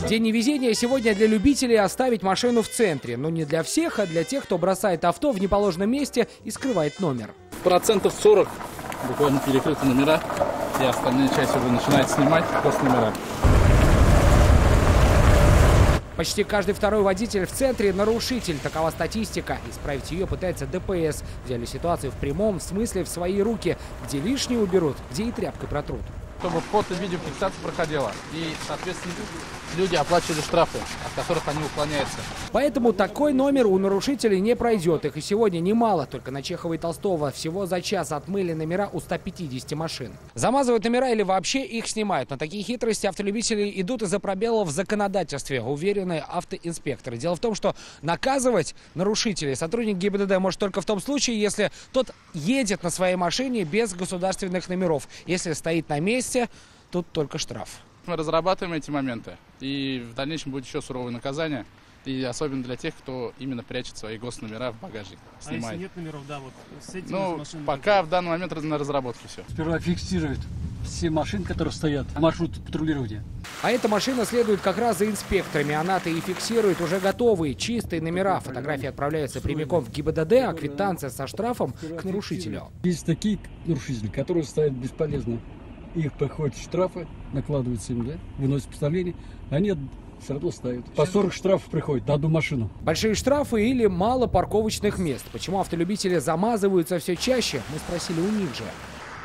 День невезения сегодня для любителей оставить машину в центре. Но не для всех, а для тех, кто бросает авто в неположенном месте и скрывает номер. 40% буквально перекрыты номера, и остальная часть уже начинает снимать госномера. Почти каждый второй водитель в центре – нарушитель. Такова статистика. Исправить ее пытается ДПС. Взяли ситуацию в прямом смысле в свои руки. Где лишнее уберут, где и тряпкой протрут. Чтобы фото и видеофиксация проходила, и, соответственно, люди оплачивали штрафы, от которых они уклоняются. Поэтому такой номер у нарушителей не пройдет. Их и сегодня немало. Только на Чехова и Толстого всего за час отмыли номера у 150 машин. Замазывают номера или вообще их снимают. На такие хитрости автолюбители идут из-за пробелов в законодательстве, уверены автоинспекторы. Дело в том, что наказывать нарушителей сотрудник ГИБДД может только в том случае, если тот едет на своей машине без государственных номеров. Если стоит на месте, тут только штраф. Мы разрабатываем эти моменты, и в дальнейшем будет еще суровое наказание, и особенно для тех, кто именно прячет свои госномера в багажник, снимает. А если нет номеров, да, вот с этими машинами? Пока в данный момент на разработке все. Сперва фиксировать все машины, которые стоят, маршрут патрулирования. А эта машина следует как раз за инспекторами. Она-то и фиксирует уже готовые, чистые номера. Фотографии отправляются прямиком в ГИБДД, а квитанция со штрафом к нарушителю. Есть такие нарушители, которые стоят бесполезно. Их проходят штрафы, накладываются им, да, выносят постановление, они все равно ставят. По 40 штрафов приходит на одну машину. Большие штрафы или мало парковочных мест. Почему автолюбители замазываются все чаще, мы спросили у них же.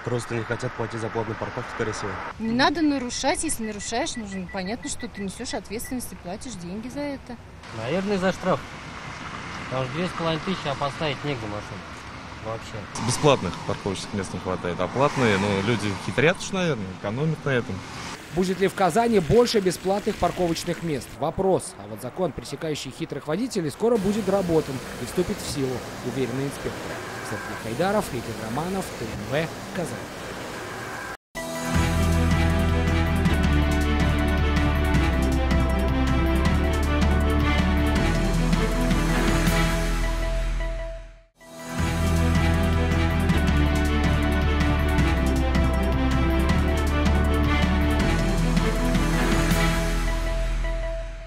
Просто не хотят платить за платную парковку, скорее всего. Не надо нарушать, если нарушаешь, нужно понятно, что ты несешь ответственность и платишь деньги за это. Наверное, за штраф. Потому что 2500, а поставить негде машину. Вообще. Бесплатных парковочных мест не хватает, а платные, люди хитрят, наверное, экономят на этом. Будет ли в Казани больше бесплатных парковочных мест? Вопрос. А вот закон, пресекающий хитрых водителей, скоро будет доработан и вступит в силу, уверены инспекторы. Сергей Хайдаров, Лидия Романов, ТНВ, Казань.